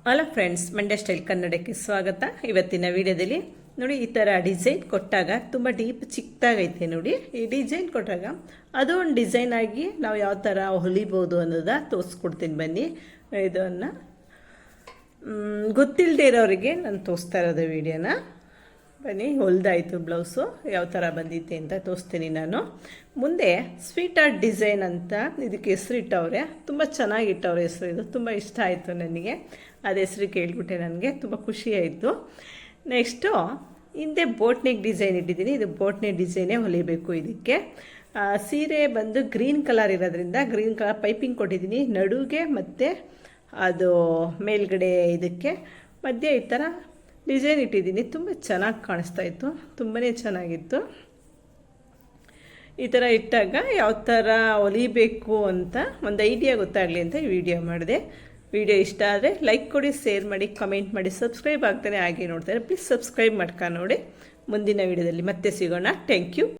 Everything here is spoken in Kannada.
ಹಲೋ ಫ್ರೆಂಡ್ಸ್, ಮಂಡ್ಯ ಸ್ಟೈಲ್ ಕನ್ನಡಕ್ಕೆ ಸ್ವಾಗತ. ಇವತ್ತಿನ ವಿಡಿಯೋದಲ್ಲಿ ನೋಡಿ, ಈ ಥರ ಡಿಸೈನ್ ಕೊಟ್ಟಾಗ ತುಂಬ ಡೀಪ್ ಚಿಕ್ಕದಾಗೈತೆ ನೋಡಿ. ಈ ಡಿಸೈನ್ ಕೊಟ್ಟಾಗ ಅದು ಒಂದು ಡಿಸೈನ್ ಆಗಿ ನಾವು ಯಾವ ಥರ ಹೊಲಿಬೋದು ಅನ್ನೋದ ತೋರಿಸ್ಕೊಡ್ತೀನಿ ಬನ್ನಿ. ಇದನ್ನು ಗೊತ್ತಿಲ್ಲದೆ ಇರೋರಿಗೆ ನಾನು ತೋರಿಸ್ತಾ ಇರೋದು ವಿಡಿಯೋನ. ಬನ್ನಿ, ಹೊಲ್ದಾಯಿತು ಬ್ಲೌಸು ಯಾವ ಥರ ಬಂದಿತ್ತೆ ಅಂತ ತೋರಿಸ್ತೀನಿ ನಾನು. ಮುಂದೆ ಸ್ವೀಟ್ ಆರ್ಟ್ ಡಿಸೈನ್ ಅಂತ ಇದಕ್ಕೆ ಹೆಸರು ಇಟ್ಟವ್ರೆ. ತುಂಬ ಚೆನ್ನಾಗಿಟ್ಟವ್ರೆ ಹೆಸರು. ಇದು ತುಂಬ ಇಷ್ಟ ಆಯಿತು ನನಗೆ. ಅದು ಹೆಸರು ಕೇಳಿಬಿಟ್ಟೆ, ನನಗೆ ತುಂಬ ಖುಷಿ ಆಯಿತು. ನೆಕ್ಸ್ಟು ಹಿಂದೆ ಬೋಟ್ ನೆಕ್ ಡಿಸೈನ್ ಇಟ್ಟಿದ್ದೀನಿ. ಇದು ಬೋಟ್ ನೆಕ್ ಡಿಸೈನೇ ಹೊಲಿಬೇಕು. ಇದಕ್ಕೆ ಸೀರೆ ಬಂದು ಗ್ರೀನ್ ಕಲರ್ ಇರೋದ್ರಿಂದ ಗ್ರೀನ್ ಕಲರ್ ಪೈಪಿಂಗ್ ಕೊಟ್ಟಿದ್ದೀನಿ ನಡುಗೆ, ಮತ್ತು ಅದು ಮೇಲ್ಗಡೆ ಇದಕ್ಕೆ ಮಧ್ಯೆ ಈ ಥರ ಡಿಸೈನ್ ಇಟ್ಟಿದ್ದೀನಿ. ತುಂಬ ಚೆನ್ನಾಗಿ ಕಾಣಿಸ್ತಾ ಇತ್ತು, ತುಂಬಾ ಚೆನ್ನಾಗಿತ್ತು. ಈ ಥರ ಇಟ್ಟಾಗ ಯಾವ ಥರ ಹೊಲಿಬೇಕು ಅಂತ ಒಂದು ಐಡಿಯಾ ಗೊತ್ತಾಗಲಿ ಅಂತ ಈ ವಿಡಿಯೋ ಮಾಡಿದೆ. ವಿಡಿಯೋ ಇಷ್ಟ ಆದರೆ ಲೈಕ್ ಕೊಡಿ, ಶೇರ್ ಮಾಡಿ, ಕಮೆಂಟ್ ಮಾಡಿ, ಸಬ್ಸ್ಕ್ರೈಬ್ ಆಗ್ತಾನೆ ಹಾಗೆ ನೋಡ್ತಾರೆ. ಪ್ಲೀಸ್ ಸಬ್ಸ್ಕ್ರೈಬ್ ಮಾಡ್ಕೊಂಡು ನೋಡಿ. ಮುಂದಿನ ವಿಡಿಯೋದಲ್ಲಿ ಮತ್ತೆ ಸಿಗೋಣ. Thank you.